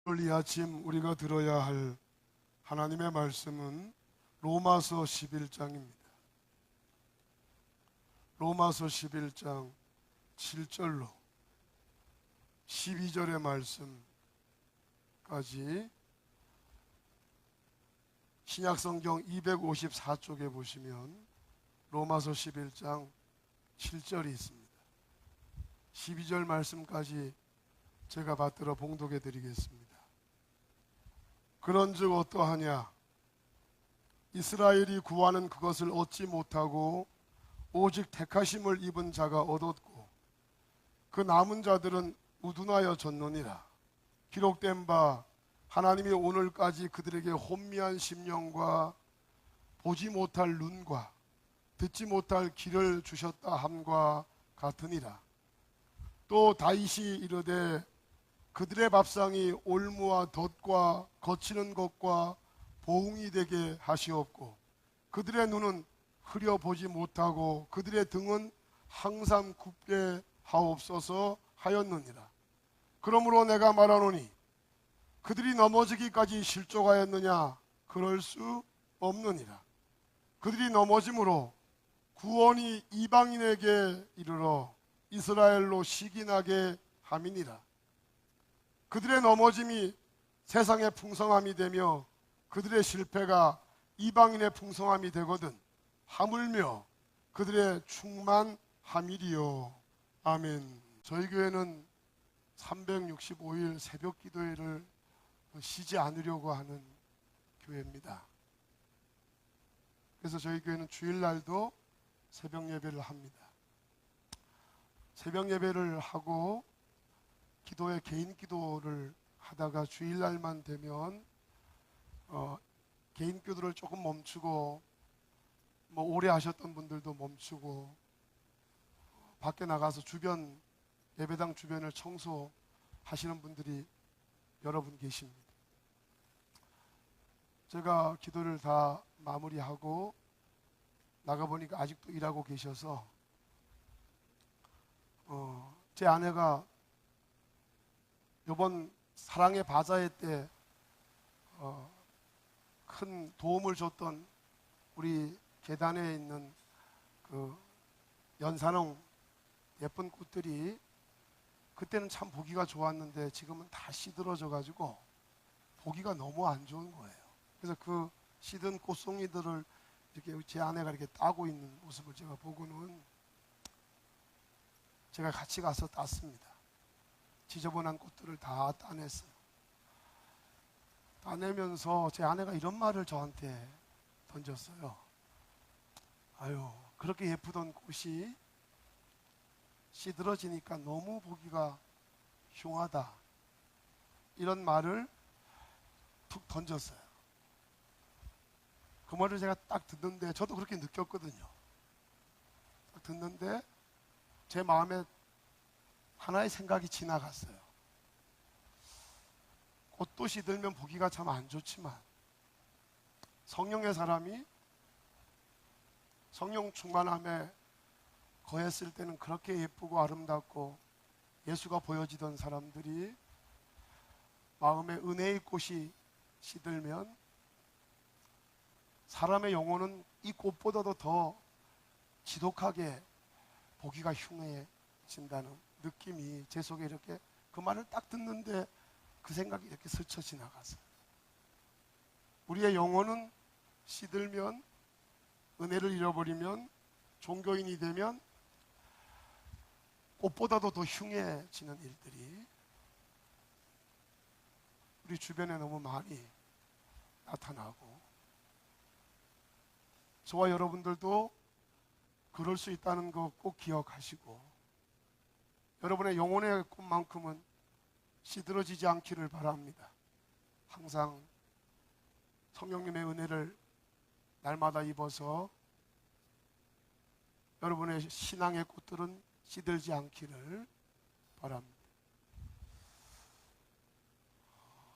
오늘 이 아침 우리가 들어야 할 하나님의 말씀은 로마서 11장입니다. 로마서 11장 7절로 12절의 말씀까지 신약성경 254쪽에 보시면 로마서 11장 7절이 있습니다. 12절 말씀까지 제가 받들어 봉독해 드리겠습니다. 그런즉 어떠하냐? 이스라엘이 구하는 그것을 얻지 못하고 오직 택하심을 입은 자가 얻었고 그 남은 자들은 우둔하여 졌느니라. 기록된 바 하나님이 오늘까지 그들에게 혼미한 심령과 보지 못할 눈과 듣지 못할 귀를 주셨다 함과 같으니라. 또 다윗이 이르되 그들의 밥상이 올무와 덫과 거치는 것과 보응이 되게 하시옵고 그들의 눈은 흐려보지 못하고 그들의 등은 항상 굽게 하옵소서 하였느니라. 그러므로 내가 말하노니 그들이 넘어지기까지 실족하였느냐? 그럴 수 없느니라. 그들이 넘어짐으로 구원이 이방인에게 이르러 이스라엘로 시기나게 함이니라. 그들의 넘어짐이 세상의 풍성함이 되며 그들의 실패가 이방인의 풍성함이 되거든 하물며 그들의 충만함이리요. 아멘. 저희 교회는 365일 새벽 기도회를 쉬지 않으려고 하는 교회입니다. 그래서 저희 교회는 주일날도 새벽 예배를 합니다. 새벽 예배를 하고 기도회 개인 기도를 하다가 주일날만 되면 개인 기도를 조금 멈추고 오래 하셨던 분들도 멈추고 밖에 나가서 주변 예배당 주변을 청소하시는 분들이 여러 분 계십니다. 제가 기도를 다 마무리하고 나가보니까 아직도 일하고 계셔서 제 아내가 이번 사랑의 바자회 때 큰 도움을 줬던 우리 계단에 있는 그 연산홍 예쁜 꽃들이 그때는 참 보기가 좋았는데 지금은 다 시들어져 가지고 보기가 너무 안 좋은 거예요. 그래서 그 시든 꽃송이들을 이렇게 제 아내가 이렇게 따고 있는 모습을 제가 보고는 제가 같이 가서 땄습니다. 지저분한 꽃들을 다 따냈어요. 따내면서 제 아내가 이런 말을 저한테 던졌어요. 아유, 그렇게 예쁘던 꽃이 시들어지니까 너무 보기가 흉하다. 이런 말을 툭 던졌어요. 그 말을 제가 딱 듣는데 저도 그렇게 느꼈거든요. 딱 듣는데 제 마음에 하나의 생각이 지나갔어요. 꽃도 시들면 보기가 참 안 좋지만 성령의 사람이 성령 충만함에 거했을 때는 그렇게 예쁘고 아름답고 예수가 보여지던 사람들이 마음에 은혜의 꽃이 시들면 사람의 영혼은 이 꽃보다도 더 지독하게 보기가 흉해진다는 느낌이 제 속에 이렇게 그 말을 딱 듣는데 그 생각이 이렇게 스쳐 지나갔어요. 우리의 영혼은 시들면 은혜를 잃어버리면 종교인이 되면 꽃보다도 더 흉해지는 일들이 우리 주변에 너무 많이 나타나고 저와 여러분들도 그럴 수 있다는 거 꼭 기억하시고 여러분의 영혼의 꽃만큼은 시들어지지 않기를 바랍니다. 항상 성령님의 은혜를 날마다 입어서 여러분의 신앙의 꽃들은 시들지 않기를 바랍니다.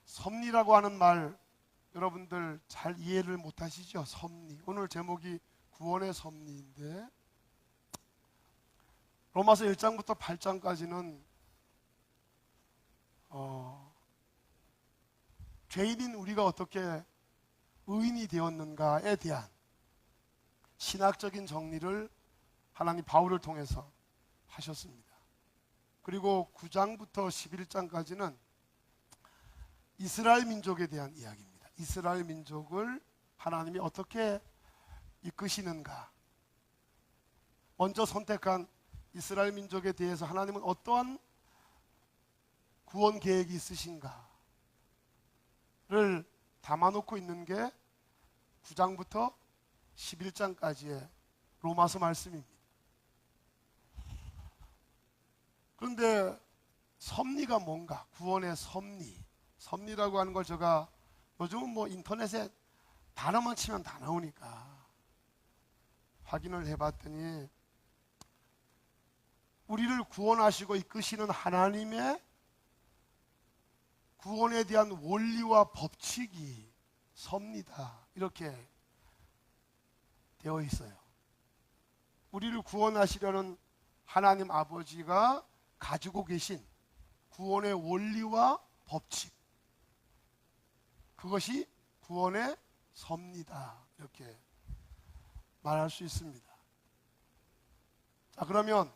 섭리라고 하는 말 여러분들 잘 이해를 못하시죠? 섭리. 오늘 제목이 구원의 섭리인데 로마서 1장부터 8장까지는 죄인인 우리가 어떻게 의인이 되었는가에 대한 신학적인 정리를 하나님 바울을 통해서 하셨습니다. 그리고 9장부터 11장까지는 이스라엘 민족에 대한 이야기입니다. 이스라엘 민족을 하나님이 어떻게 이끄시는가, 먼저 선택한 이스라엘 민족에 대해서 하나님은 어떠한 구원 계획이 있으신가를 담아놓고 있는 게 9장부터 11장까지의 로마서 말씀입니다. 그런데 섭리가 뭔가, 구원의 섭리라고 하는 걸 제가 요즘은 뭐 인터넷에 단어만 치면 다 나오니까 확인을 해봤더니, 우리를 구원하시고 이끄시는 하나님의 구원에 대한 원리와 법칙이 섭니다, 이렇게 되어 있어요. 우리를 구원하시려는 하나님 아버지가 가지고 계신 구원의 원리와 법칙, 그것이 구원의 섭니다, 이렇게 말할 수 있습니다. 자, 그러면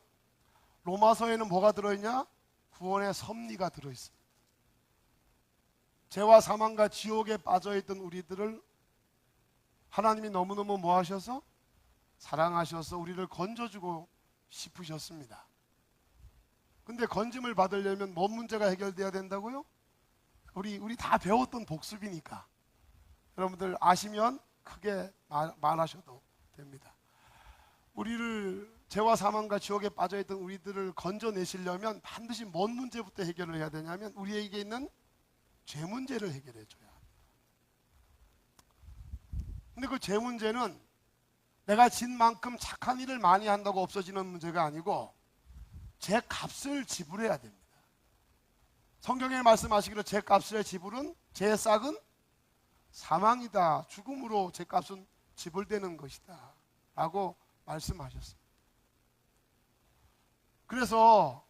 로마서에는 뭐가 들어있냐? 구원의 섭리가 들어있습니다. 죄와 사망과 지옥에 빠져있던 우리들을 하나님이 너무너무 뭐 하셔서? 사랑하셔서 우리를 건져주고 싶으셨습니다. 근데 건짐을 받으려면 뭔 문제가 해결돼야 된다고요? 우리 다 배웠던 복습이니까 여러분들 아시면 크게 말하셔도 됩니다. 우리를 죄와 사망과 지옥에 빠져있던 우리들을 건져내시려면 반드시 뭔 문제부터 해결을 해야 되냐면 우리에게 있는 죄 문제를 해결해 줘야 합니다. 근데 그 죄 문제는 내가 진 만큼 착한 일을 많이 한다고 없어지는 문제가 아니고 죄 값을 지불해야 됩니다. 성경에 말씀하시기로 죄 값의 지불은, 죄의 싹은 사망이다, 죽음으로 죄 값은 지불되는 것이다 라고 말씀하셨습니다. 그래서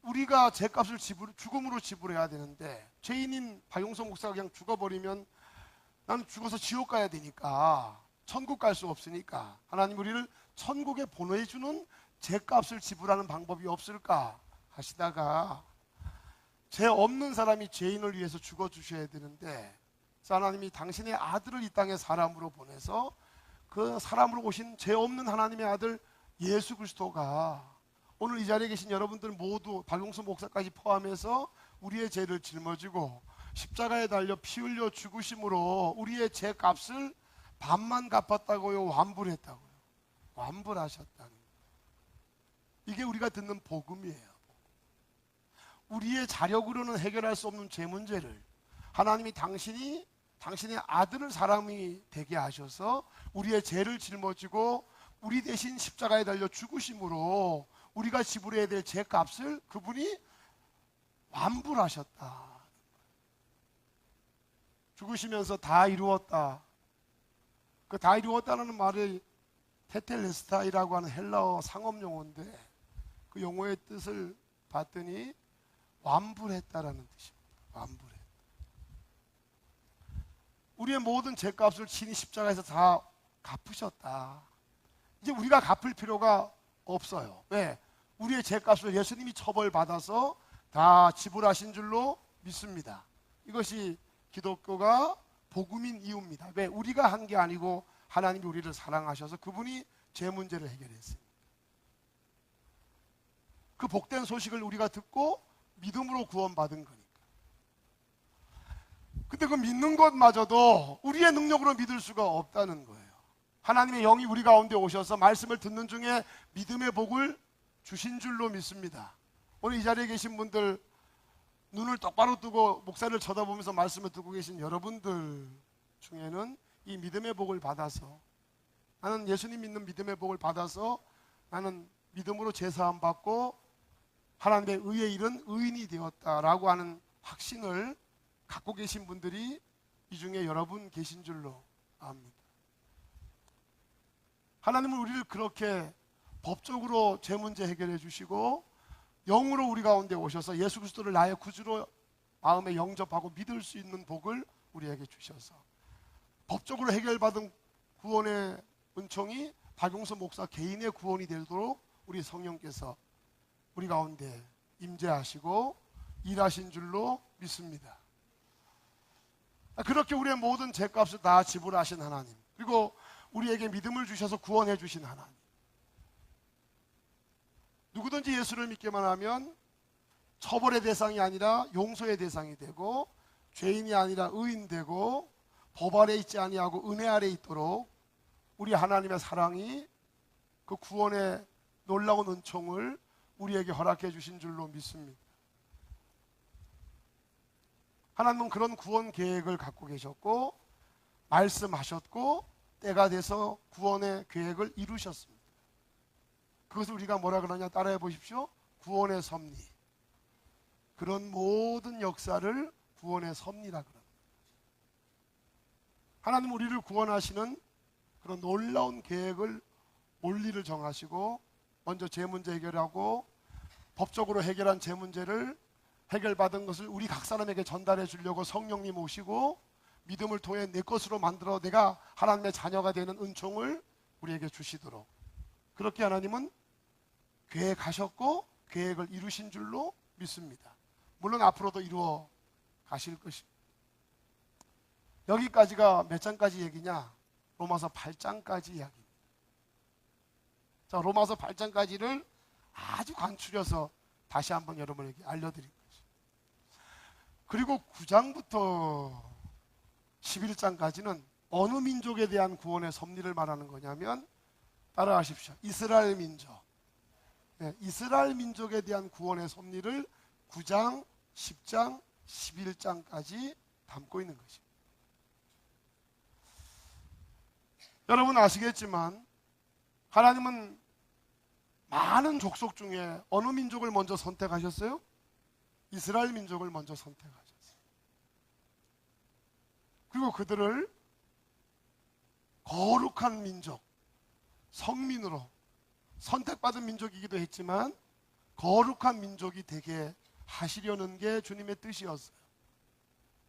우리가 죄 값을 죽음으로 지불해야 되는데, 죄인인 박용서 목사가 그냥 죽어버리면 나는 죽어서 지옥 가야 되니까, 천국 갈 수 없으니까 하나님 우리를 천국에 보내주는 죄값을 지불하는 방법이 없을까 하시다가, 죄 없는 사람이 죄인을 위해서 죽어주셔야 되는데 하나님이 당신의 아들을 이 땅에 사람으로 보내서 그 사람으로 오신 죄 없는 하나님의 아들 예수 그리스도가 오늘 이 자리에 계신 여러분들 모두, 박용수 목사까지 포함해서 우리의 죄를 짊어지고 십자가에 달려 피 흘려 죽으심으로 우리의 죄값을 반만 갚았다고요? 완불했다고요? 완불하셨다는 거예요. 이게 우리가 듣는 복음이에요. 우리의 자력으로는 해결할 수 없는 죄 문제를 하나님이 당신의 아들을 사람이 되게 하셔서 우리의 죄를 짊어지고 우리 대신 십자가에 달려 죽으심으로 우리가 지불해야 될 죄값을 그분이 완불하셨다. 죽으시면서 다 이루었다. 그 다 이루었다는 말이 테텔레스타이라고 하는 헬라어 상업용어인데 그 용어의 뜻을 봤더니 완불했다라는 뜻입니다. 완불했다. 우리의 모든 죄값을 친히 십자가에서 다 갚으셨다. 이제 우리가 갚을 필요가 없어요. 왜? 우리의 죄값을 예수님이 처벌받아서 다 지불하신 줄로 믿습니다. 이것이 기독교가 복음인 이유입니다. 왜? 우리가 한 게 아니고 하나님이 우리를 사랑하셔서 그분이 죄 문제를 해결했습니다. 그 복된 소식을 우리가 듣고 믿음으로 구원받은 거니까. 근데 그 믿는 것마저도 우리의 능력으로 믿을 수가 없다는 거예요. 하나님의 영이 우리 가운데 오셔서 말씀을 듣는 중에 믿음의 복을 주신 줄로 믿습니다. 오늘 이 자리에 계신 분들, 눈을 똑바로 뜨고 목사를 쳐다보면서 말씀을 듣고 계신 여러분들 중에는 이 믿음의 복을 받아서, 나는 예수님 믿는 믿음의 복을 받아서 나는 믿음으로 제사함 받고 하나님의 의에 이른 의인이 되었다라고 하는 확신을 갖고 계신 분들이 이 중에 여러분 계신 줄로 압니다. 하나님은 우리를 그렇게 법적으로 죄 문제 해결해 주시고 영으로 우리 가운데 오셔서 예수 그리스도를 나의 구주로 마음에 영접하고 믿을 수 있는 복을 우리에게 주셔서 법적으로 해결받은 구원의 은총이 박용서 목사 개인의 구원이 되도록 우리 성령께서 우리 가운데 임재하시고 일하신 줄로 믿습니다. 그렇게 우리의 모든 죄값을 다 지불하신 하나님, 그리고 우리에게 믿음을 주셔서 구원해 주신 하나님, 누구든지 예수를 믿기만 하면 처벌의 대상이 아니라 용서의 대상이 되고 죄인이 아니라 의인 되고 법 아래 있지 아니하고 은혜 아래 있도록 우리 하나님의 사랑이 그 구원의 놀라운 은총을 우리에게 허락해 주신 줄로 믿습니다. 하나님은 그런 구원 계획을 갖고 계셨고 말씀하셨고 때가 돼서 구원의 계획을 이루셨습니다. 그것을 우리가 뭐라 그러냐 따라해 보십시오. 구원의 섭리. 그런 모든 역사를 구원의 섭리라 그럽니다. 하나님은 우리를 구원하시는 그런 놀라운 계획을 원리를 정하시고 먼저 제 문제 해결하고 법적으로 해결한 제 문제를 해결받은 것을 우리 각 사람에게 전달해 주려고 성령님 오시고 믿음을 통해 내 것으로 만들어 내가 하나님의 자녀가 되는 은총을 우리에게 주시도록 그렇게 하나님은 계획하셨고 계획을 이루신 줄로 믿습니다. 물론 앞으로도 이루어 가실 것입니다. 여기까지가 몇 장까지 얘기냐? 로마서 8장까지 이야기입니다. 자, 로마서 8장까지를 아주 간추려서 다시 한번 여러분에게 알려드릴 것입니다. 그리고 9장부터 11장까지는 어느 민족에 대한 구원의 섭리를 말하는 거냐면 따라하십시오. 이스라엘 민족. 네, 이스라엘 민족에 대한 구원의 섭리를 9장, 10장, 11장까지 담고 있는 것입니다. 여러분 아시겠지만 하나님은 많은 족속 중에 어느 민족을 먼저 선택하셨어요? 이스라엘 민족을 먼저 선택하셨어요. 그리고 그들을 거룩한 민족, 성민으로 선택받은 민족이기도 했지만 거룩한 민족이 되게 하시려는 게 주님의 뜻이었어요.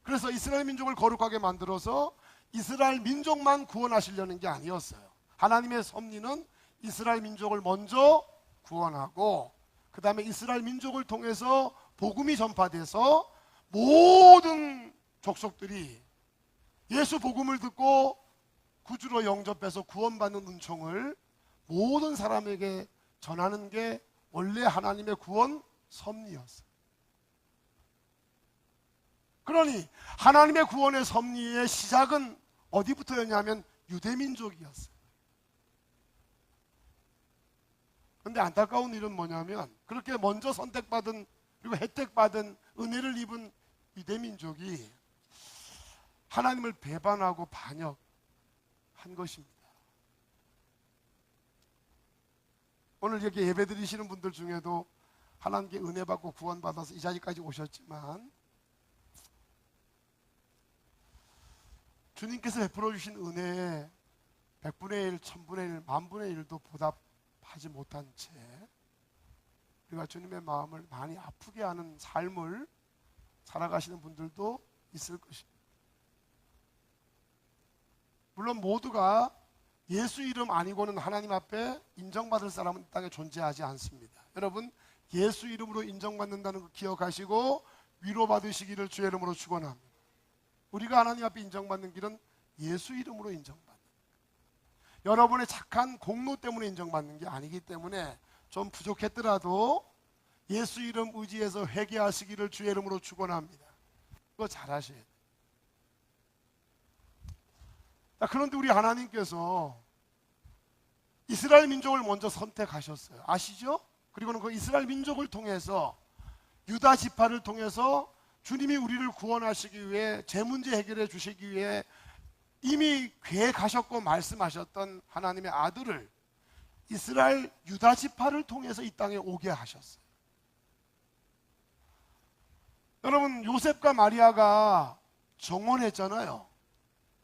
그래서 이스라엘 민족을 거룩하게 만들어서 이스라엘 민족만 구원하시려는 게 아니었어요. 하나님의 섭리는 이스라엘 민족을 먼저 구원하고 그 다음에 이스라엘 민족을 통해서 복음이 전파돼서 모든 족속들이 예수 복음을 듣고 구주로 영접해서 구원받는 은총을 모든 사람에게 전하는 게 원래 하나님의 구원 섭리였어요. 그러니 하나님의 구원의 섭리의 시작은 어디부터였냐면 유대민족이었어요. 그런데 안타까운 일은 뭐냐면 그렇게 먼저 선택받은 그리고 혜택받은 은혜를 입은 유대민족이 하나님을 배반하고 반역한 것입니다. 오늘 여기 예배 드리시는 분들 중에도 하나님께 은혜 받고 구원받아서 이 자리까지 오셨지만 주님께서 베풀어 주신 은혜에 100분의 1, 1000분의 1, 만분의 1도 보답하지 못한 채 우리가 주님의 마음을 많이 아프게 하는 삶을 살아가시는 분들도 있을 것입니다. 물론 모두가 예수 이름 아니고는 하나님 앞에 인정받을 사람은 이 땅에 존재하지 않습니다. 여러분 예수 이름으로 인정받는다는 거 기억하시고 위로받으시기를 주의 이름으로 축원합니다. 우리가 하나님 앞에 인정받는 길은 예수 이름으로 인정받는 거예요. 여러분의 착한 공로 때문에 인정받는 게 아니기 때문에 좀 부족했더라도 예수 이름 의지해서 회개하시기를 주의 이름으로 축원합니다. 그거 잘하셔야 돼요. 그런데 우리 하나님께서 이스라엘 민족을 먼저 선택하셨어요. 아시죠? 그리고는 그 이스라엘 민족을 통해서 유다 지파를 통해서 주님이 우리를 구원하시기 위해 제 문제 해결해 주시기 위해 이미 계획하셨고 말씀하셨던 하나님의 아들을 이스라엘 유다 지파를 통해서 이 땅에 오게 하셨어요. 여러분 요셉과 마리아가 정혼했잖아요.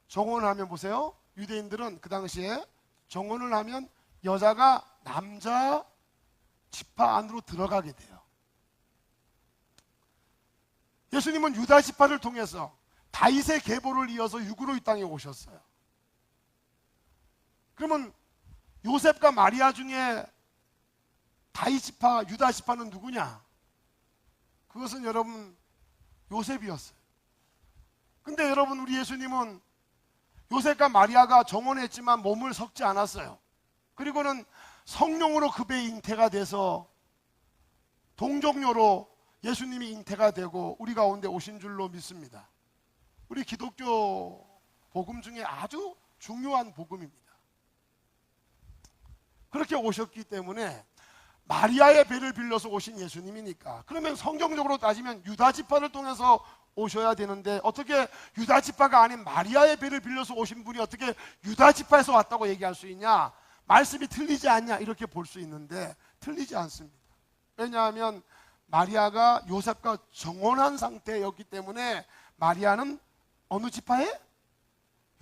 정혼하면 보세요. 유대인들은 그 당시에 정혼을 하면 여자가 남자 지파 안으로 들어가게 돼요. 예수님은 유다 지파를 통해서 다윗의 계보를 이어서 육으로 이 땅에 오셨어요. 그러면 요셉과 마리아 중에 다윗 지파, 유다 지파는 누구냐? 그것은 여러분 요셉이었어요. 근데 여러분 우리 예수님은 요셉과 마리아가 정혼했지만 몸을 섞지 않았어요. 그리고는 성령으로 그 배에 잉태가 돼서 동정녀로 예수님이 잉태가 되고 우리 가운데 오신 줄로 믿습니다. 우리 기독교 복음 중에 아주 중요한 복음입니다. 그렇게 오셨기 때문에 마리아의 배를 빌려서 오신 예수님이니까, 그러면 성경적으로 따지면 유다 지파를 통해서 오셔야 되는데 어떻게 유다 지파가 아닌 마리아의 배를 빌려서 오신 분이 어떻게 유다 지파에서 왔다고 얘기할 수 있냐? 말씀이 틀리지 않냐? 이렇게 볼 수 있는데 틀리지 않습니다. 왜냐하면 마리아가 요셉과 정혼한 상태였기 때문에 마리아는 어느 지파에?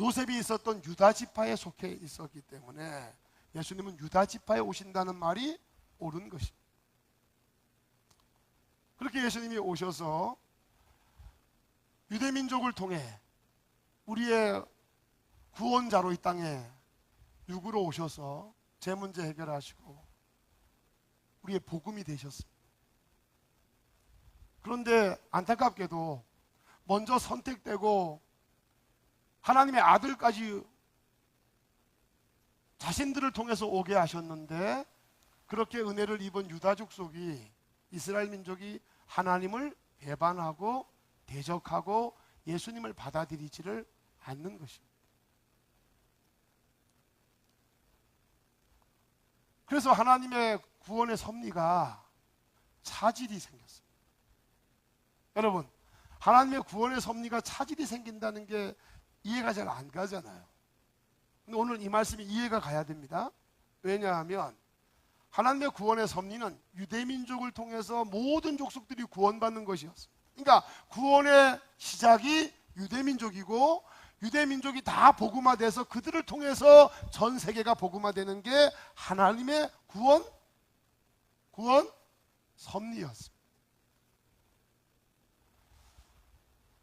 요셉이 있었던 유다 지파에 속해 있었기 때문에 예수님은 유다 지파에 오신다는 말이 옳은 것입니다. 그렇게 예수님이 오셔서 유대민족을 통해 우리의 구원자로 이 땅에 육으로 오셔서 제 문제 해결하시고 우리의 복음이 되셨습니다. 그런데 안타깝게도 먼저 선택되고 하나님의 아들까지 자신들을 통해서 오게 하셨는데, 그렇게 은혜를 입은 유다 족속이, 이스라엘 민족이 하나님을 배반하고 대적하고 예수님을 받아들이지를 않는 것입니다. 그래서 하나님의 구원의 섭리가 차질이 생겼습니다. 여러분, 하나님의 구원의 섭리가 차질이 생긴다는 게 이해가 잘 안 가잖아요. 근데 오늘 이 말씀이 이해가 가야 됩니다. 왜냐하면 하나님의 구원의 섭리는 유대민족을 통해서 모든 족속들이 구원받는 것이었습니다. 그러니까 구원의 시작이 유대민족이고 유대민족이 다 복음화돼서 그들을 통해서 전 세계가 복음화되는 게 하나님의 구원 섭리였습니다.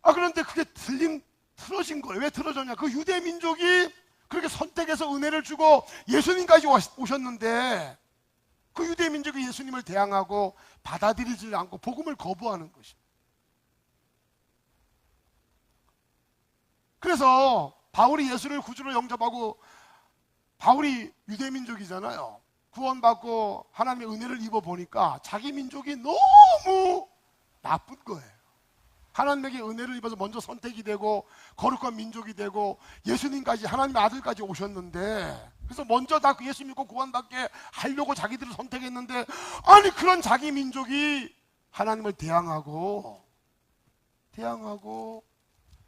그런데 그게 틀어진 거예요. 왜 틀어졌냐? 그 유대민족이 그렇게 선택해서 은혜를 주고 예수님까지 오셨는데 그 유대민족이 예수님을 대항하고 받아들이지 않고 복음을 거부하는 것입니다. 그래서 바울이 예수를 구주로 영접하고, 바울이 유대민족이잖아요. 구원받고 하나님의 은혜를 입어보니까 자기 민족이 너무 나쁜 거예요. 하나님에게 은혜를 입어서 먼저 선택이 되고 거룩한 민족이 되고 예수님까지, 하나님의 아들까지 오셨는데, 그래서 먼저 다 예수 믿고 구원받게 하려고 자기들을 선택했는데, 아니 그런 자기 민족이 하나님을 대항하고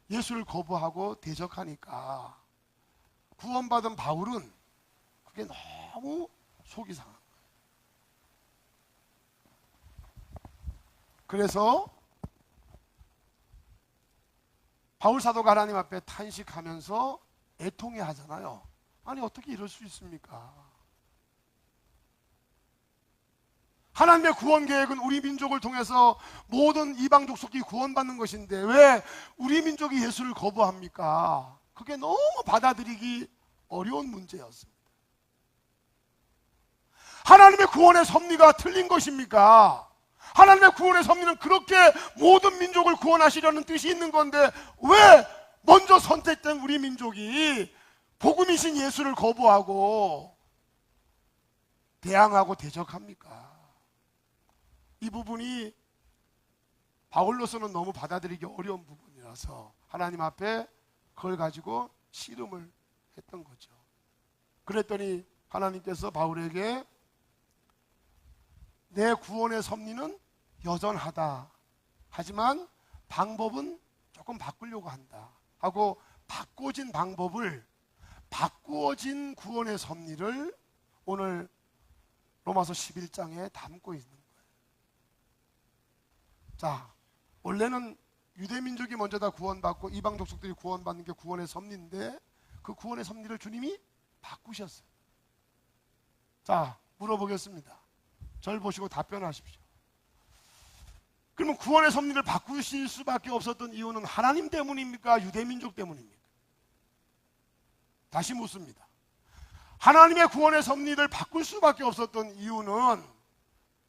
예수를 거부하고 대적하니까 구원받은 바울은 그게 너무 속이 상한 거예요. 그래서 바울 사도가 하나님 앞에 탄식하면서 애통해 하잖아요. 아니 어떻게 이럴 수 있습니까? 하나님의 구원 계획은 우리 민족을 통해서 모든 이방 족속이 구원받는 것인데 왜 우리 민족이 예수를 거부합니까? 그게 너무 받아들이기 어려운 문제였습니다. 하나님의 구원의 섭리가 틀린 것입니까? 하나님의 구원의 섭리는 그렇게 모든 민족을 구원하시려는 뜻이 있는 건데 왜 먼저 선택된 우리 민족이 복음이신 예수를 거부하고 대항하고 대적합니까? 이 부분이 바울로서는 너무 받아들이기 어려운 부분이라서 하나님 앞에 그걸 가지고 씨름을 했던 거죠. 그랬더니 하나님께서 바울에게 내 구원의 섭리는 여전하다. 하지만 방법은 조금 바꾸려고 한다. 하고 바꿔진 방법을, 바꾸어진 구원의 섭리를 오늘 로마서 11장에 담고 있는 거예요. 자, 원래는 유대민족이 먼저 다 구원받고 이방 족속들이 구원받는 게 구원의 섭리인데 그 구원의 섭리를 주님이 바꾸셨어요. 자, 물어보겠습니다. 절 보시고 답변하십시오. 그러면 구원의 섭리를 바꾸실 수밖에 없었던 이유는 하나님 때문입니까? 유대민족 때문입니까? 다시 묻습니다. 하나님의 구원의 섭리를 바꿀 수밖에 없었던 이유는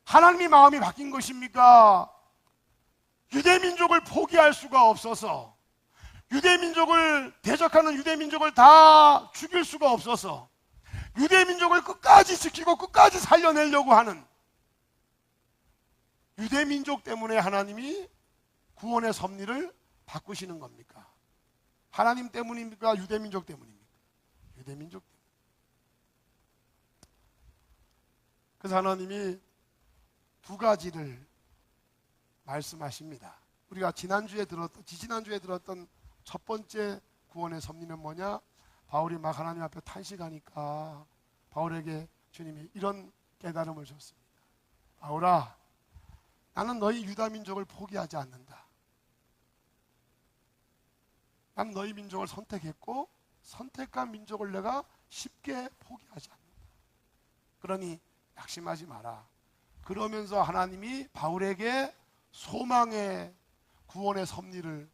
하나님의 마음이 바뀐 것입니까? 유대민족을 포기할 수가 없어서, 유대민족을 대적하는 유대민족을 다 죽일 수가 없어서, 유대민족을 끝까지 지키고 끝까지 살려내려고 하는 유대민족 때문에 하나님이 구원의 섭리를 바꾸시는 겁니까? 하나님 때문입니까? 유대민족 때문입니까? 유대민족 때문. 그래서 하나님이 두 가지를 말씀하십니다. 우리가 지지난주에 들었던 첫 번째 구원의 섭리는 뭐냐? 바울이 막 하나님 앞에 탄식하니까 바울에게 주님이 이런 깨달음을 줬습니다. 바울아, 나는 너희 유다민족을 포기하지 않는다. 나는 너희 민족을 선택했고 선택한 민족을 내가 쉽게 포기하지 않는다. 그러니 낙심하지 마라. 그러면서 하나님이 바울에게 소망의 구원의 섭리를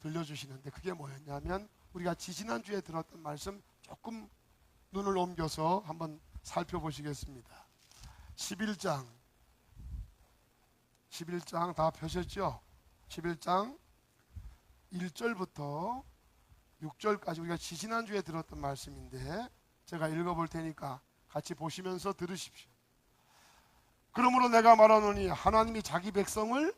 들려주시는데 그게 뭐였냐면 우리가 지지난주에 들었던 말씀 조금 눈을 옮겨서 한번 살펴보시겠습니다. 11장 다 펴셨죠? 11장 1절부터 6절까지 우리가 지지난주에 들었던 말씀인데 제가 읽어볼 테니까 같이 보시면서 들으십시오. 그러므로 내가 말하노니 하나님이 자기 백성을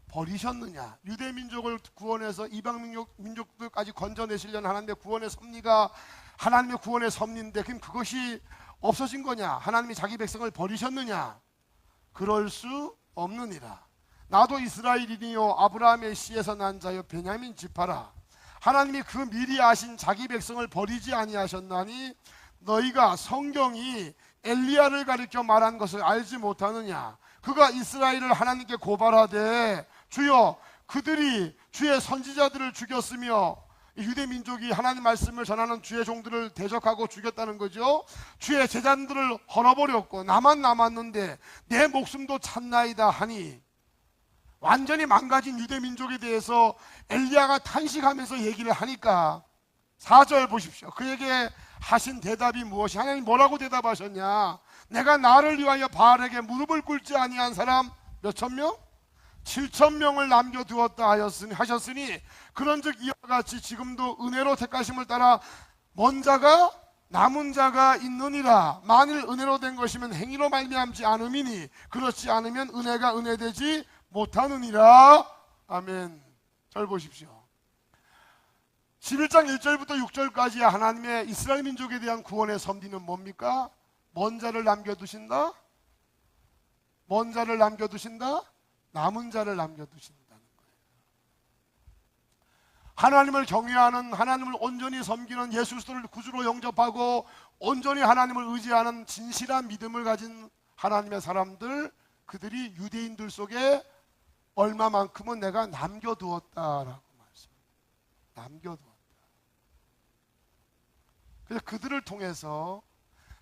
버리셨느냐? 유대민족을 구원해서 이방민족들까지 건져내시려는 하나님의 구원의 섭리가 하나님의 구원의 섭리인데 그럼 그것이 없어진 거냐? 하나님이 자기 백성을 버리셨느냐? 그럴 수 없느니라. 나도 이스라엘이니요 아브라함의 씨에서 난 자여 베냐민 지파라. 하나님이 그 미리 아신 자기 백성을 버리지 아니하셨나니 너희가 성경이 엘리야를 가리켜 말한 것을 알지 못하느냐? 그가 이스라엘을 하나님께 고발하되 주여 그들이 주의 선지자들을 죽였으며 유대민족이 하나님 말씀을 전하는 주의 종들을 대적하고 죽였다는 거죠. 주의 제자들을 헐어버렸고 나만 남았는데 내 목숨도 찾나이다 하니 완전히 망가진 유대민족에 대해서 엘리야가 탄식하면서 얘기를 하니까 4절 보십시오. 그에게 하신 대답이 무엇이? 하나님 뭐라고 대답하셨냐? 내가 나를 위하여 바알에게 무릎을 꿇지 아니한 사람 몇 천 명? 7천 명을 남겨두었다 하셨으니 그런즉 이와 같이 지금도 은혜로 택하심을 따라 먼 자가 남은 자가 있느니라. 만일 은혜로 된 것이면 행위로 말미암지 않음이니 그렇지 않으면 은혜가 은혜되지 못하느니라. 아멘. 잘 보십시오. 11장 1절부터 6절까지 하나님의 이스라엘 민족에 대한 구원의 섭리는 뭡니까? 먼 자를 남겨두신다? 먼 자를 남겨두신다? 남은 자를 남겨두신다는 거예요. 하나님을 경외하는, 하나님을 온전히 섬기는, 예수 그리스도를 구주로 영접하고 온전히 하나님을 의지하는 진실한 믿음을 가진 하나님의 사람들, 그들이 유대인들 속에 얼마만큼은 내가 남겨두었다라고 말씀합니다. 남겨두었다. 그래서 그들을 통해서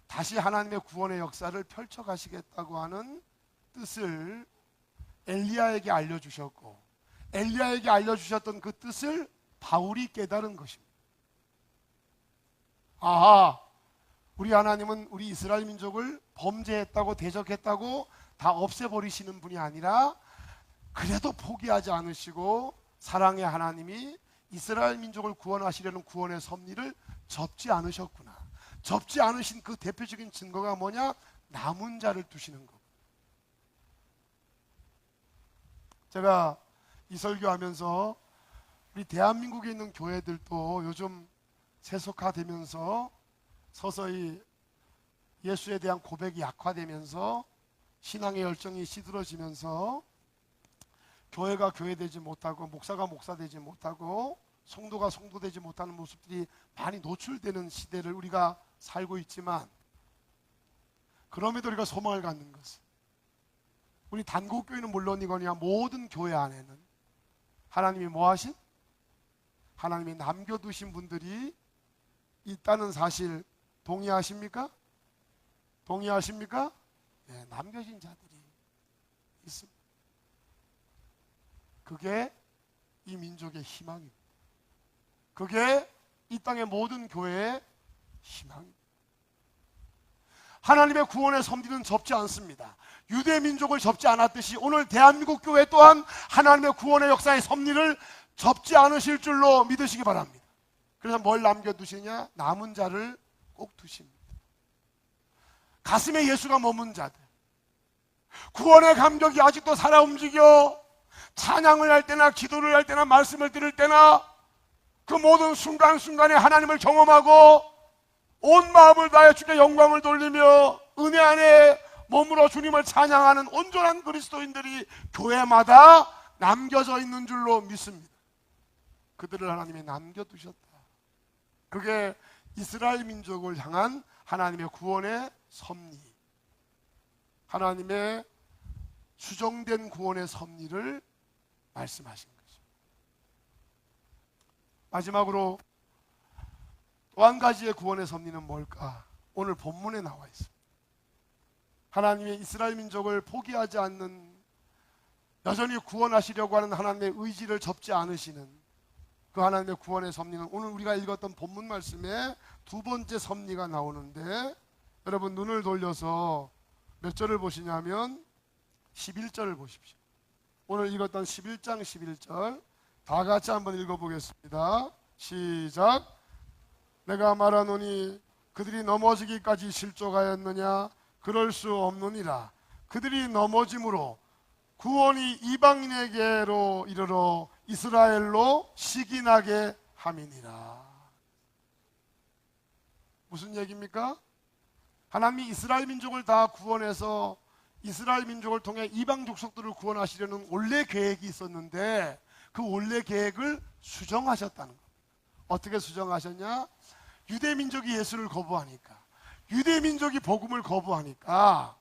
다시 하나님의 구원의 역사를 펼쳐가시겠다고 하는 뜻을 엘리야에게 알려주셨고 엘리야에게 알려주셨던 그 뜻을 바울이 깨달은 것입니다. 아하, 우리 하나님은 우리 이스라엘 민족을 범죄했다고 대적했다고 다 없애버리시는 분이 아니라 그래도 포기하지 않으시고 사랑의 하나님이 이스라엘 민족을 구원하시려는 구원의 섭리를 접지 않으셨구나. 접지 않으신 그 대표적인 증거가 뭐냐? 남은 자를 두시는 것. 제가 이 설교하면서 우리 대한민국에 있는 교회들도 요즘 세속화되면서 서서히 예수에 대한 고백이 약화되면서 신앙의 열정이 시들어지면서 교회가 교회되지 못하고 목사가 목사되지 못하고 성도가 성도되지 못하는 모습들이 많이 노출되는 시대를 우리가 살고 있지만 그럼에도 우리가 소망을 갖는 것은 우리 단국교회는 물론이거니와 모든 교회 안에는 하나님이 뭐 하신? 하나님이 남겨두신 분들이 있다는 사실 동의하십니까? 동의하십니까? 네, 남겨진 자들이 있습니다. 그게 이 민족의 희망입니다. 그게 이 땅의 모든 교회의 희망입니다. 하나님의 구원의 섭리는 접지 않습니다. 유대 민족을 접지 않았듯이 오늘 대한민국 교회 또한 하나님의 구원의 역사의 섭리를 접지 않으실 줄로 믿으시기 바랍니다. 그래서 뭘 남겨두시냐? 남은 자를 꼭 두십니다. 가슴에 예수가 머문 자들, 구원의 감격이 아직도 살아 움직여 찬양을 할 때나 기도를 할 때나 말씀을 들을 때나 그 모든 순간순간에 하나님을 경험하고 온 마음을 다해 주께 영광을 돌리며 은혜 안에 머물러 주님을 찬양하는 온전한 그리스도인들이 교회마다 남겨져 있는 줄로 믿습니다. 그들을 하나님이 남겨두셨다. 그게 이스라엘 민족을 향한 하나님의 구원의 섭리, 하나님의 수정된 구원의 섭리를 말씀하신 거죠. 마지막으로 또 한 가지의 구원의 섭리는 뭘까? 오늘 본문에 나와 있습니다. 하나님의 이스라엘 민족을 포기하지 않는, 여전히 구원하시려고 하는 하나님의 의지를 접지 않으시는 그 하나님의 구원의 섭리는 오늘 우리가 읽었던 본문 말씀에 두 번째 섭리가 나오는데, 여러분 눈을 돌려서 몇 절을 보시냐면 11절을 보십시오. 오늘 읽었던 11장 11절 다 같이 한번 읽어보겠습니다. 시작. 내가 말하노니 그들이 넘어지기까지 실족하였느냐? 그럴 수 없느니라. 그들이 넘어짐으로 구원이 이방인에게로 이르러 이스라엘로 시기나게 함이니라. 무슨 얘기입니까? 하나님이 이스라엘 민족을 다 구원해서 이스라엘 민족을 통해 이방 족속들을 구원하시려는 원래 계획이 있었는데 그 원래 계획을 수정하셨다는 겁니다. 어떻게 수정하셨냐? 유대 민족이 예수를 거부하니까, 유대 민족이 복음을 거부하니까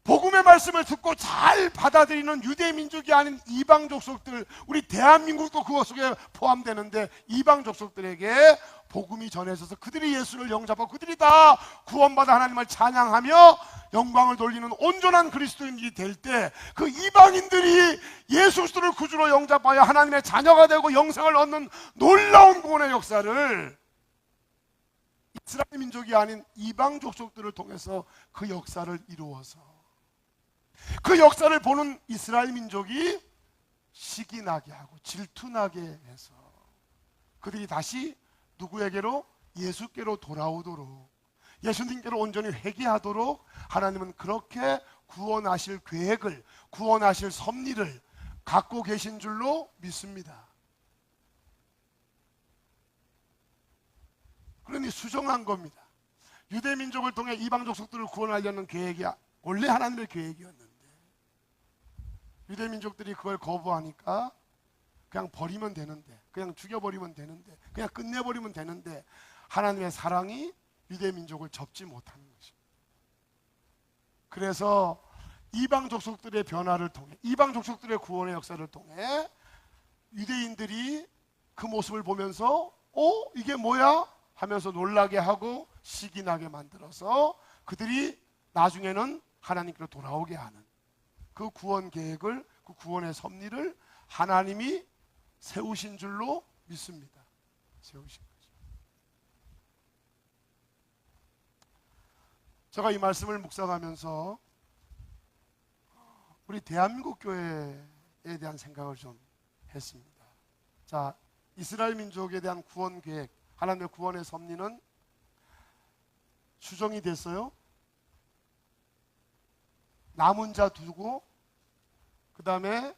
복음의 말씀을 듣고 잘 받아들이는 유대 민족이 아닌 이방 족속들, 우리 대한민국도 그것 속에 포함되는데 이방 족속들에게 복음이 전해져서 그들이 예수를 영접하고 그들이 다 구원받아 하나님을 찬양하며 영광을 돌리는 온전한 그리스도인들이 될 때 그 이방인들이 예수 그리스도를 구주로 영접하여 하나님의 자녀가 되고 영생을 얻는 놀라운 구원의 역사를 이스라엘 민족이 아닌 이방 족속들을 통해서 그 역사를 이루어서 그 역사를 보는 이스라엘 민족이 시기나게 하고 질투나게 해서 그들이 다시 누구에게로? 예수께로 돌아오도록, 예수님께로 온전히 회개하도록 하나님은 그렇게 구원하실 계획을, 구원하실 섭리를 갖고 계신 줄로 믿습니다. 그러니 수정한 겁니다. 유대 민족을 통해 이방 족속들을 구원하려는 계획이 원래 하나님의 계획이었는데 유대 민족들이 그걸 거부하니까 그냥 버리면 되는데, 그냥 죽여버리면 되는데, 그냥 끝내버리면 되는데 하나님의 사랑이 유대 민족을 접지 못하는 것입니다. 그래서 이방 족속들의 변화를 통해, 이방 족속들의 구원의 역사를 통해 유대인들이 그 모습을 보면서 이게 뭐야? 하면서 놀라게 하고 시기나게 만들어서 그들이 나중에는 하나님께로 돌아오게 하는 그 구원 계획을, 그 구원의 섭리를 하나님이 세우신 줄로 믿습니다. 세우신 거죠. 제가 이 말씀을 묵상하면서 우리 대한민국 교회에 대한 생각을 좀 했습니다. 자, 이스라엘 민족에 대한 구원 계획, 하나님의 구원의 섭리는 수정이 됐어요. 남은 자 두고 그 다음에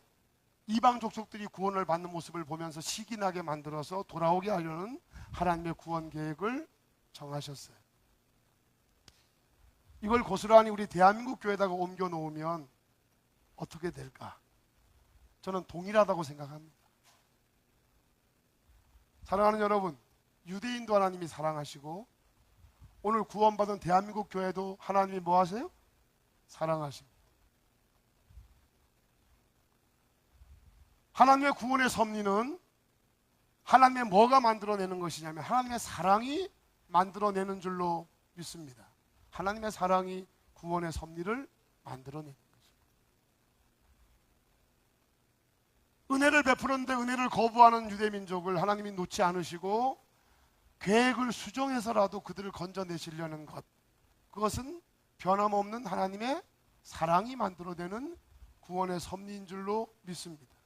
이방 족속들이 구원을 받는 모습을 보면서 시기나게 만들어서 돌아오게 하려는 하나님의 구원 계획을 정하셨어요. 이걸 고스란히 우리 대한민국 교회에다가 옮겨 놓으면 어떻게 될까? 저는 동일하다고 생각합니다. 사랑하는 여러분, 유대인도 하나님이 사랑하시고 오늘 구원받은 대한민국 교회도 하나님이 뭐 하세요? 사랑하십니다. 하나님의 구원의 섭리는 하나님의 뭐가 만들어내는 것이냐면 하나님의 사랑이 만들어내는 줄로 믿습니다. 하나님의 사랑이 구원의 섭리를 만들어내는 거죠. 은혜를 베푸는데 은혜를 거부하는 유대민족을 하나님이 놓지 않으시고 계획을 수정해서라도 그들을 건져내시려는 것, 그것은 변함없는 하나님의 사랑이 만들어내는 구원의 섭리인 줄로 믿습니다.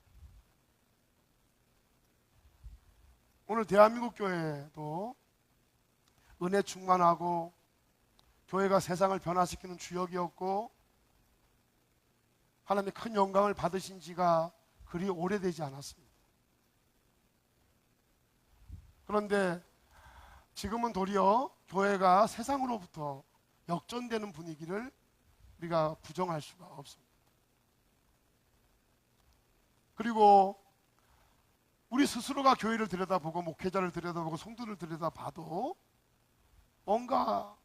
오늘 대한민국 교회도 은혜 충만하고 교회가 세상을 변화시키는 주역이었고 하나님의 큰 영광을 받으신 지가 그리 오래되지 않았습니다. 그런데 지금은 도리어 교회가 세상으로부터 역전되는 분위기를 우리가 부정할 수가 없습니다. 그리고 우리 스스로가 교회를 들여다보고 목회자를 들여다보고 성도를 들여다봐도 뭔가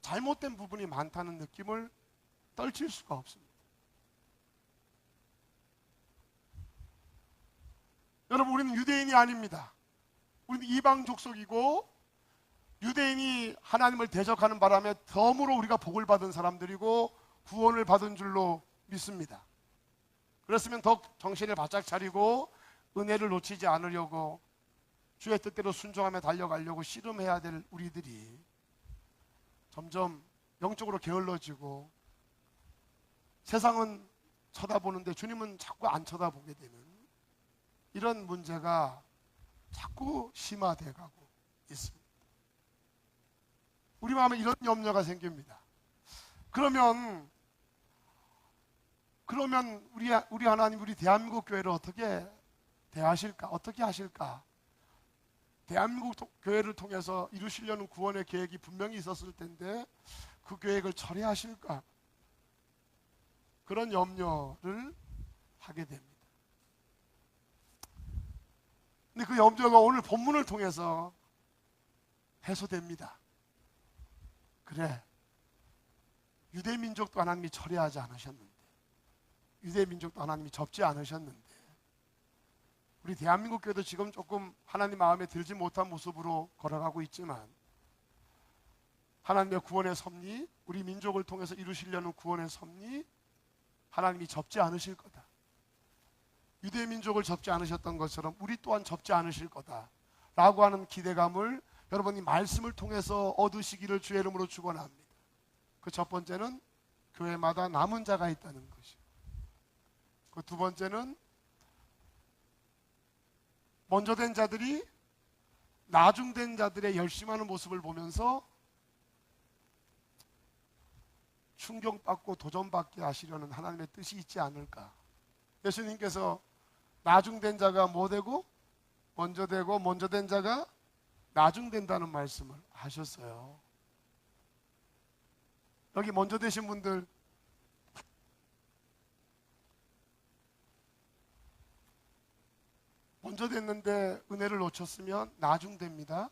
잘못된 부분이 많다는 느낌을 떨칠 수가 없습니다. 여러분, 우리는 유대인이 아닙니다. 우리는 이방 족속이고 유대인이 하나님을 대적하는 바람에 덤으로 우리가 복을 받은 사람들이고 구원을 받은 줄로 믿습니다. 그렇으면 더욱 정신을 바짝 차리고 은혜를 놓치지 않으려고 주의 뜻대로 순종하며 달려가려고 씨름해야 될 우리들이 점점 영적으로 게을러지고 세상은 쳐다보는데 주님은 자꾸 안 쳐다보게 되는 이런 문제가 자꾸 심화되어 가고 있습니다. 우리 마음에 이런 염려가 생깁니다. 그러면 우리 하나님, 우리 대한민국 교회를 어떻게 대하실까? 어떻게 하실까? 대한민국 교회를 통해서 이루시려는 구원의 계획이 분명히 있었을 텐데 그 계획을 철회하실까? 그런 염려를 하게 됩니다. 근데 그 염려가 오늘 본문을 통해서 해소됩니다. 그래, 유대민족도 하나님이 철회하지 않으셨는데, 유대민족도 하나님이 접지 않으셨는데, 우리 대한민국 교회도 지금 조금 하나님 마음에 들지 못한 모습으로 걸어가고 있지만 하나님의 구원의 섭리, 우리 민족을 통해서 이루시려는 구원의 섭리, 하나님이 접지 않으실 거다. 유대민족을 접지 않으셨던 것처럼 우리 또한 접지 않으실 거다 라고 하는 기대감을 여러분이 말씀을 통해서 얻으시기를 주의 이름으로 축원합니다. 그 첫 번째는 교회마다 남은 자가 있다는 것이고, 그 두 번째는 먼저 된 자들이 나중된 자들의 열심하는 모습을 보면서 충격받고 도전받게 하시려는 하나님의 뜻이 있지 않을까. 예수님께서 나중된 자가 뭐 되고 먼저 되고 먼저 된 자가 나중된다는 말씀을 하셨어요. 여기 먼저 되신 분들, 먼저 됐는데 은혜를 놓쳤으면 나중됩니다.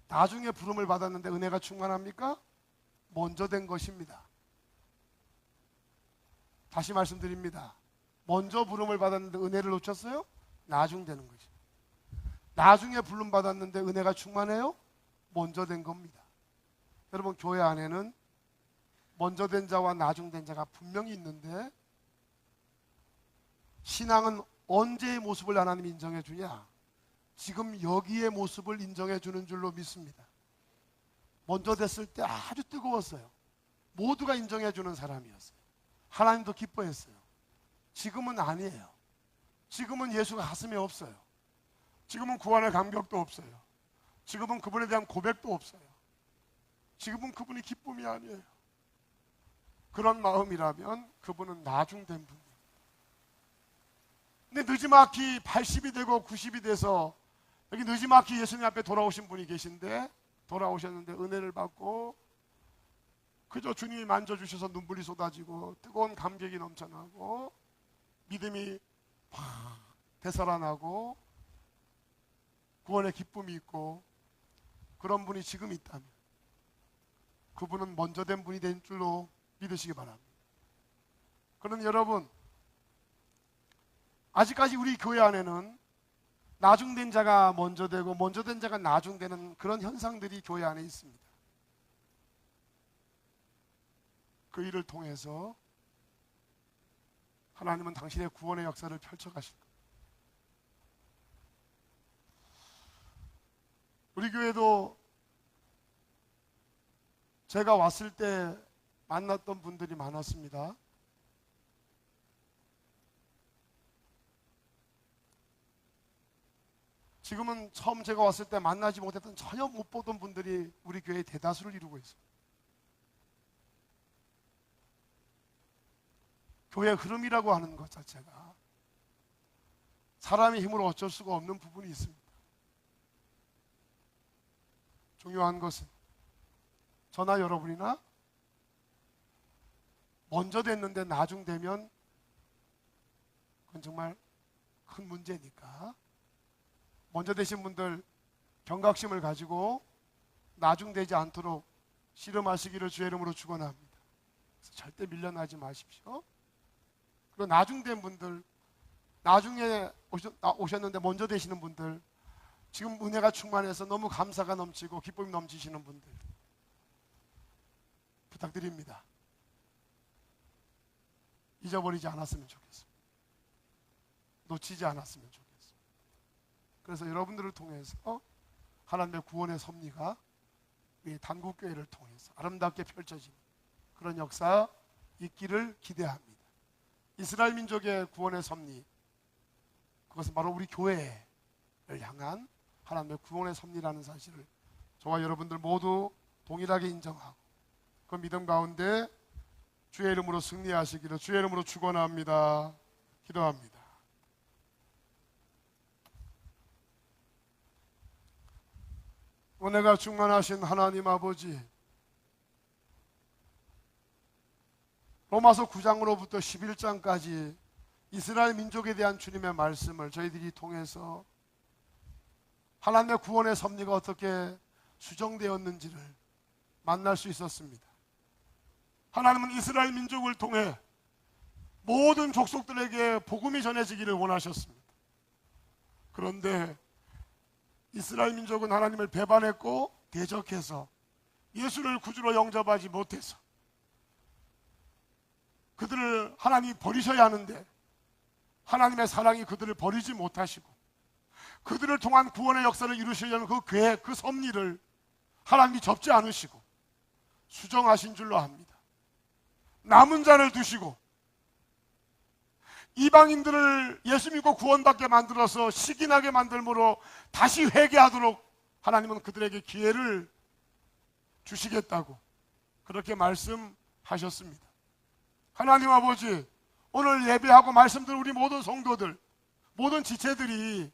나중에 부름을 받았는데 은혜가 충만합니까? 먼저 된 것입니다. 다시 말씀드립니다. 먼저 부름을 받았는데 은혜를 놓쳤어요? 나중되는 것입니다. 나중에 부름 받았는데 은혜가 충만해요? 먼저 된 겁니다. 여러분, 교회 안에는 먼저 된 자와 나중된 자가 분명히 있는데 신앙은 언제의 모습을 하나님이 인정해 주냐? 지금 여기의 모습을 인정해 주는 줄로 믿습니다. 먼저 됐을 때 아주 뜨거웠어요. 모두가 인정해 주는 사람이었어요. 하나님도 기뻐했어요. 지금은 아니에요. 지금은 예수가 가슴에 없어요. 지금은 구원의 감격도 없어요. 지금은 그분에 대한 고백도 없어요. 지금은 그분이 기쁨이 아니에요. 그런 마음이라면 그분은 나중된 분이에요. 근데 느지막이 80이 되고 90이 돼서 여기 느지막이 예수님 앞에 돌아오신 분이 계신데, 돌아오셨는데 은혜를 받고 그저 주님이 만져주셔서 눈물이 쏟아지고 뜨거운 감격이 넘쳐나고 믿음이 팍 되살아나고 구원의 기쁨이 있고 그런 분이 지금 있다면 그분은 먼저 된 분이 된 줄로 믿으시기 바랍니다. 그런데 여러분, 아직까지 우리 교회 안에는 나중된 자가 먼저 되고 먼저 된 자가 나중되는 그런 현상들이 교회 안에 있습니다. 그 일을 통해서 하나님은 당신의 구원의 역사를 펼쳐가실 겁니다. 우리 교회도 제가 왔을 때 만났던 분들이 많았습니다. 지금은 처음 제가 왔을 때 만나지 못했던, 전혀 못 보던 분들이 우리 교회의 대다수를 이루고 있어요. 교회 흐름이라고 하는 것 자체가 사람의 힘으로 어쩔 수가 없는 부분이 있습니다. 중요한 것은 저나 여러분이나 먼저 됐는데 나중 되면 그건 정말 큰 문제니까, 먼저 되신 분들 경각심을 가지고 나중 되지 않도록 씨름하시기를 주의 이름으로 축원합니다. 절대 밀려나지 마십시오. 그리고 나중 된 분들, 나중에 오셨는데 먼저 되시는 분들, 지금 은혜가 충만해서 너무 감사가 넘치고 기쁨이 넘치시는 분들 부탁드립니다. 잊어버리지 않았으면 좋겠습니다. 놓치지 않았으면 좋겠습니다. 그래서 여러분들을 통해서 하나님의 구원의 섭리가 우리 단국교회를 통해서 아름답게 펼쳐지는 그런 역사 있기를 기대합니다. 이스라엘 민족의 구원의 섭리, 그것은 바로 우리 교회를 향한 하나님의 구원의 섭리라는 사실을 저와 여러분들 모두 동일하게 인정하고 그 믿음 가운데 주의 이름으로 승리하시기를 주의 이름으로 축원합니다. 기도합니다. 은혜가 충만하신 하나님 아버지, 로마서 9장으로부터 11장까지 이스라엘 민족에 대한 주님의 말씀을 저희들이 통해서 하나님의 구원의 섭리가 어떻게 수정되었는지를 만날 수 있었습니다. 하나님은 이스라엘 민족을 통해 모든 족속들에게 복음이 전해지기를 원하셨습니다. 그런데 이스라엘 민족은 하나님을 배반했고 대적해서 예수를 구주로 영접하지 못해서 그들을 하나님이 버리셔야 하는데 하나님의 사랑이 그들을 버리지 못하시고 그들을 통한 구원의 역사를 이루시려는 그 계획, 그 섭리를 하나님이 접지 않으시고 수정하신 줄로 압니다. 남은 자를 두시고 이방인들을 예수 믿고 구원받게 만들어서 시기나게 만들므로 다시 회개하도록 하나님은 그들에게 기회를 주시겠다고 그렇게 말씀하셨습니다. 하나님 아버지, 오늘 예배하고 말씀들 우리 모든 성도들, 모든 지체들이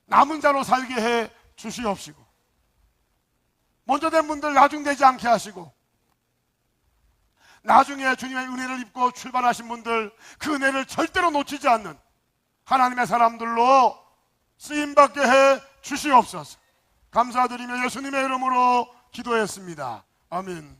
남은 자로 살게 해 주시옵시고 먼저 된 분들 나중 되지 않게 하시고 나중에 주님의 은혜를 입고 출발하신 분들 그 은혜를 절대로 놓치지 않는 하나님의 사람들로 쓰임받게 해 주시옵소서. 감사드리며 예수님의 이름으로 기도했습니다. 아멘.